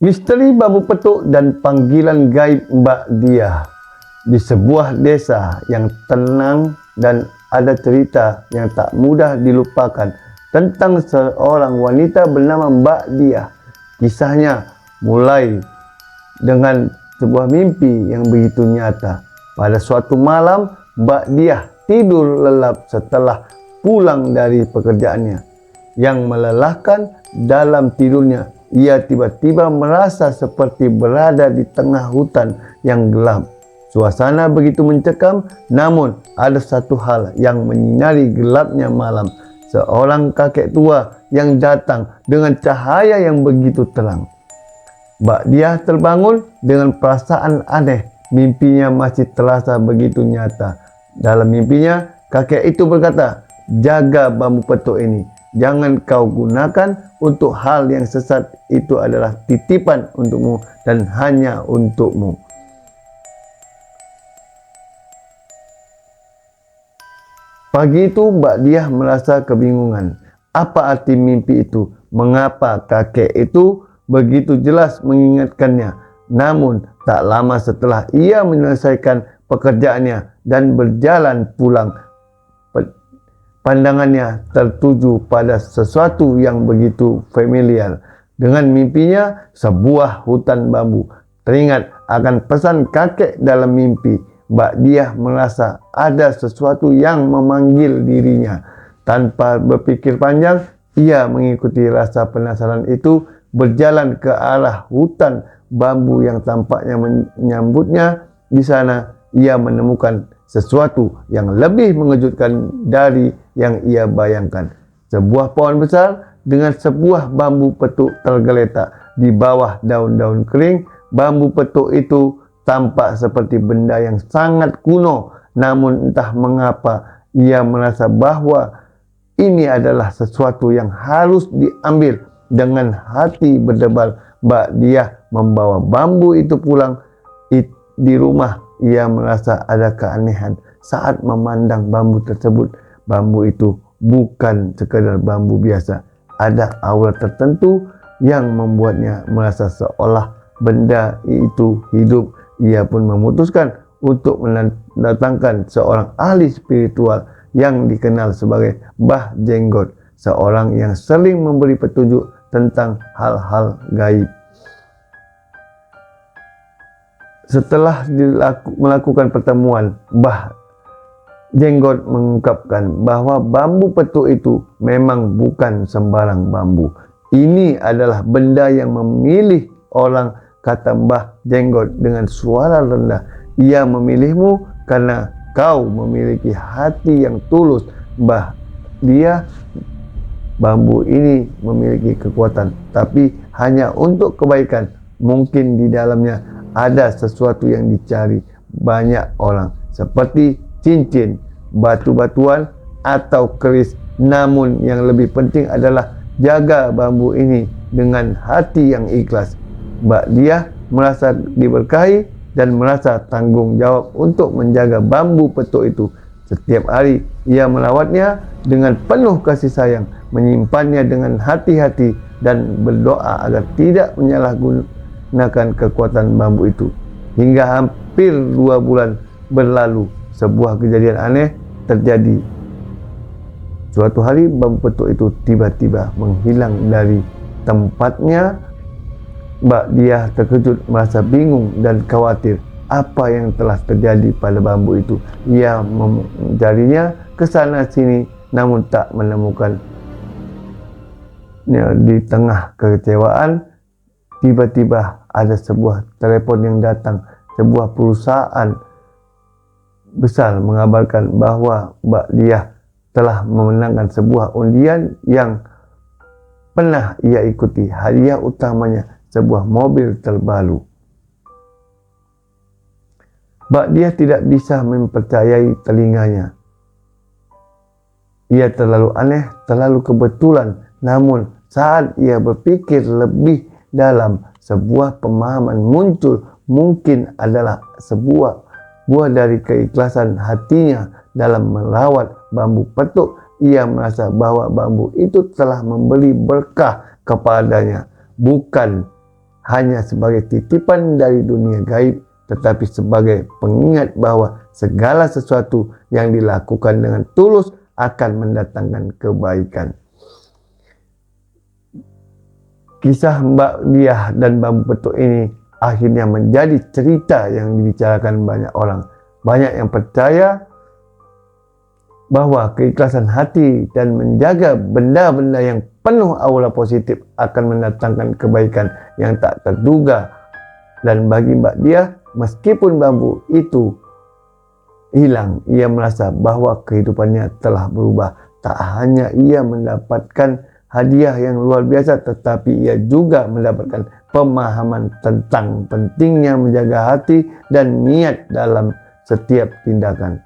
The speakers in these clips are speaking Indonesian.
Misteri bambu petuk dan panggilan gaib Mbak Diah. Di sebuah desa yang tenang dan ada cerita yang tak mudah dilupakan tentang seorang wanita bernama Mbak Diah. Kisahnya mulai dengan sebuah mimpi yang begitu nyata. Pada suatu malam, Mbak Diah tidur lelap setelah pulang dari pekerjaannya yang melelahkan. Dalam tidurnya, ia tiba-tiba merasa seperti berada di tengah hutan yang gelap. Suasana begitu mencekam, namun ada satu hal yang menyinari gelapnya malam. Seorang kakek tua yang datang dengan cahaya yang begitu terang. Mbak Diah terbangun dengan perasaan aneh. Mimpinya masih terasa begitu nyata. Dalam mimpinya, kakek itu berkata, "Jaga bambu petuk ini. Jangan kau gunakan untuk hal yang sesat. Itu adalah titipan untukmu dan hanya untukmu." Pagi itu Mbak Diah merasa kebingungan. Apa arti mimpi itu? Mengapa kakek itu begitu jelas mengingatkannya? Namun tak lama setelah ia menyelesaikan pekerjaannya dan berjalan pulang, pandangannya tertuju pada sesuatu yang begitu familiar. Dengan mimpinya, sebuah hutan bambu. Teringat akan pesan kakek dalam mimpi, Mbak Diah merasa ada sesuatu yang memanggil dirinya. Tanpa berpikir panjang, ia mengikuti rasa penasaran itu, berjalan ke arah hutan bambu yang tampaknya menyambutnya. Di sana, ia menemukan sesuatu yang lebih mengejutkan dari yang ia bayangkan. Sebuah pohon besar dengan sebuah bambu petuk tergeletak di bawah daun-daun kering. Bambu petuk itu tampak seperti benda yang sangat kuno, namun entah mengapa ia merasa bahwa ini adalah sesuatu yang harus diambil. Dengan hati berdebar, Mbak Diah membawa bambu itu pulang. Di rumah, ia merasa ada keanehan saat memandang bambu tersebut. Bambu itu bukan sekadar bambu biasa. Ada aura tertentu yang membuatnya merasa seolah benda itu hidup. Ia pun memutuskan untuk mendatangkan seorang ahli spiritual yang dikenal sebagai Mbah Jenggot, seorang yang sering memberi petunjuk tentang hal-hal gaib. Setelah melakukan pertemuan, Mbah Jenggot mengungkapkan bahwa bambu petuk itu memang bukan sembarang bambu. Ini adalah benda yang memilih orang, kata Mbah Jenggot dengan suara rendah. Ia memilihmu karena kau memiliki hati yang tulus. Mbah Diah, bambu ini memiliki kekuatan, tapi hanya untuk kebaikan. Mungkin di dalamnya ada sesuatu yang dicari banyak orang, seperti cincin, batu-batuan, atau keris. Namun yang lebih penting adalah jaga bambu ini dengan hati yang ikhlas. Mbak Diah merasa diberkahi dan merasa tanggung jawab untuk menjaga bambu petuk itu. Setiap hari ia merawatnya dengan penuh kasih sayang, menyimpannya dengan hati-hati dan berdoa agar tidak menyalahgunakan kekuatan bambu itu. Hingga hampir 2 bulan berlalu, sebuah kejadian aneh terjadi. Suatu hari bambu petuk itu tiba-tiba menghilang dari tempatnya. Mbak Diah terkejut, merasa bingung dan khawatir. Apa yang telah terjadi pada bambu itu? Ia mencarinya ke sana sini, namun tak menemukan. Di tengah kekecewaan, tiba-tiba ada sebuah telepon yang datang. Sebuah perusahaan besar mengabarkan bahwa Mbak Diah telah memenangkan sebuah undian yang pernah ia ikuti. Hadiah utamanya sebuah mobil terbaru. Mbak Diah tidak bisa mempercayai telinganya. Ia terlalu aneh, terlalu kebetulan. Namun saat ia berpikir lebih dalam, sebuah pemahaman muncul. Mungkin adalah sebuah buah dari keikhlasan hatinya dalam merawat bambu petuk. Ia merasa bahwa bambu itu telah memberi berkah kepadanya, bukan hanya sebagai titipan dari dunia gaib, tetapi sebagai pengingat bahwa segala sesuatu yang dilakukan dengan tulus akan mendatangkan kebaikan. Kisah Mbak Diah dan bambu petuk ini akhirnya menjadi cerita yang dibicarakan banyak orang. Banyak yang percaya bahwa keikhlasan hati dan menjaga benda-benda yang penuh aura positif akan mendatangkan kebaikan yang tak terduga. Dan bagi Mbak Diah, meskipun bambu itu hilang, ia merasa bahwa kehidupannya telah berubah. Tak hanya ia mendapatkan hadiah yang luar biasa, tetapi ia juga mendapatkan pemahaman tentang pentingnya menjaga hati dan niat dalam setiap tindakan.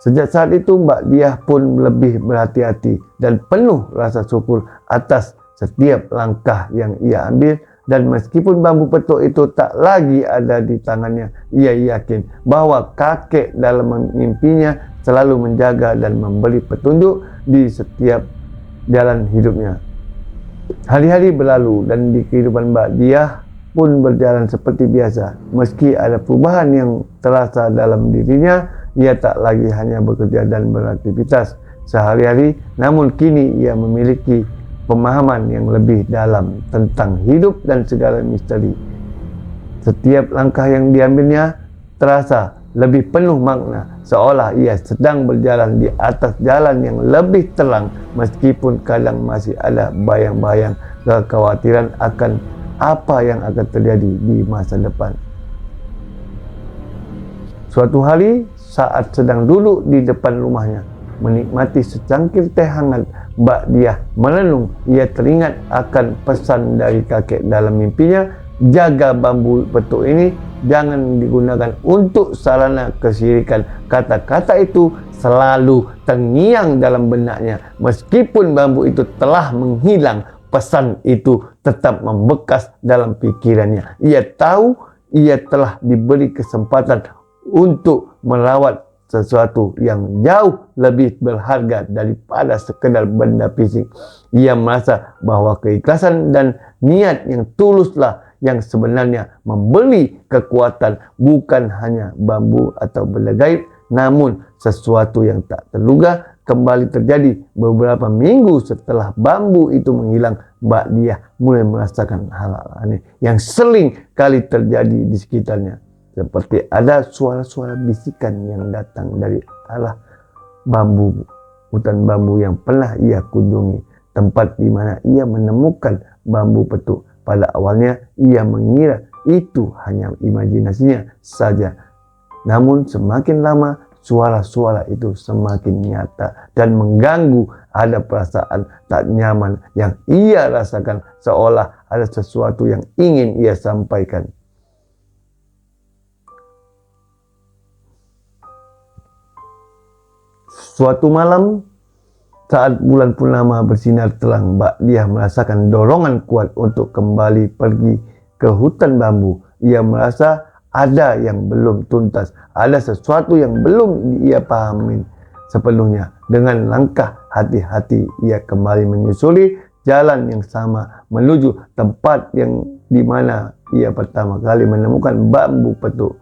Sejak saat itu Mbak Diah pun lebih berhati-hati dan penuh rasa syukur atas setiap langkah yang ia ambil. Dan meskipun bambu petuk itu tak lagi ada di tangannya, ia yakin bahwa kakek dalam mimpinya selalu menjaga dan memberi petunjuk di setiap jalan hidupnya. Hari-hari berlalu dan di kehidupan Mbak Diah pun berjalan seperti biasa. Meski ada perubahan yang terasa dalam dirinya, ia tak lagi hanya bekerja dan beraktivitas sehari-hari, namun kini ia memiliki pemahaman yang lebih dalam tentang hidup dan segala misteri. Setiap langkah yang diambilnya terasa lebih penuh makna, seolah ia sedang berjalan di atas jalan yang lebih terang, meskipun kadang masih ada bayang-bayang kekhawatiran akan apa yang akan terjadi di masa depan. Suatu hari, saat sedang duduk di depan rumahnya menikmati secangkir teh hangat, Mbak Diah merenung. Ia teringat akan pesan dari kakek dalam mimpinya, jaga bambu petuk ini jangan digunakan untuk sarana kesyirikan. Kata-kata itu selalu terngiang dalam benaknya. Meskipun bambu itu telah menghilang, pesan itu tetap membekas dalam pikirannya. Ia tahu ia telah diberi kesempatan untuk merawat sesuatu yang jauh lebih berharga daripada sekedar benda fisik. Ia merasa bahwa keikhlasan dan niat yang tuluslah yang sebenarnya memberi kekuatan, bukan hanya bambu atau benda gaib, namun sesuatu yang tak terduga kembali terjadi. Beberapa minggu setelah bambu itu menghilang, Mbak Diah mulai merasakan hal-hal aneh yang sering kali terjadi di sekitarnya. Seperti ada suara-suara bisikan yang datang dari arah hutan bambu yang pernah ia kunjungi, tempat di mana ia menemukan bambu petuk. Pada awalnya ia mengira itu hanya imajinasinya saja. Namun semakin lama suara-suara itu semakin nyata dan mengganggu. Ada perasaan tak nyaman yang ia rasakan, seolah ada sesuatu yang ingin ia sampaikan. Suatu malam, saat bulan purnama bersinar terang, Mbak Diah merasakan dorongan kuat untuk kembali pergi ke hutan bambu. Ia merasa ada yang belum tuntas, ada sesuatu yang belum ia pahami sepenuhnya. Dengan langkah hati-hati, ia kembali menyusuri jalan yang sama menuju tempat yang di mana ia pertama kali menemukan bambu petuk.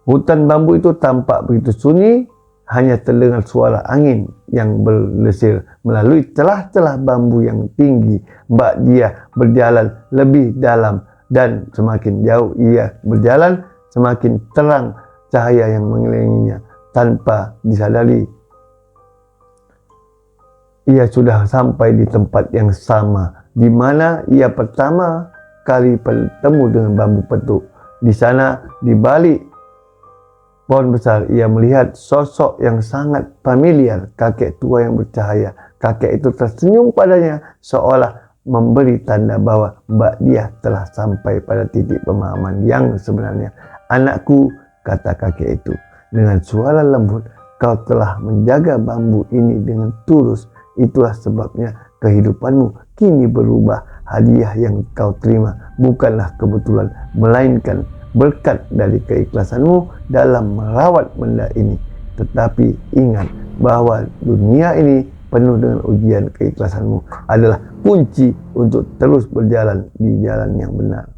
Hutan bambu itu tampak begitu sunyi, hanya terdengar suara angin yang berdesir melalui celah-celah bambu yang tinggi. Mbak Diah berjalan lebih dalam dan semakin jauh ia berjalan, semakin terang cahaya yang mengelilinginya. Tanpa disadari, ia sudah sampai di tempat yang sama di mana ia pertama kali bertemu dengan bambu petuk. Di sana, di balik pohon besar, ia melihat sosok yang sangat familiar, kakek tua yang bercahaya. Kakek itu tersenyum padanya, seolah memberi tanda bahwa Mbak Diah telah sampai pada titik pemahaman yang sebenarnya. "Anakku," kata kakek itu dengan suara lembut, "kau telah menjaga bambu ini dengan tulus. Itulah sebabnya kehidupanmu kini berubah. Hadiah yang kau terima bukanlah kebetulan, melainkan berkat dari keikhlasanmu dalam merawat benda ini. Tetapi ingat bahwa dunia ini penuh dengan ujian, keikhlasanmu adalah kunci untuk terus berjalan di jalan yang benar.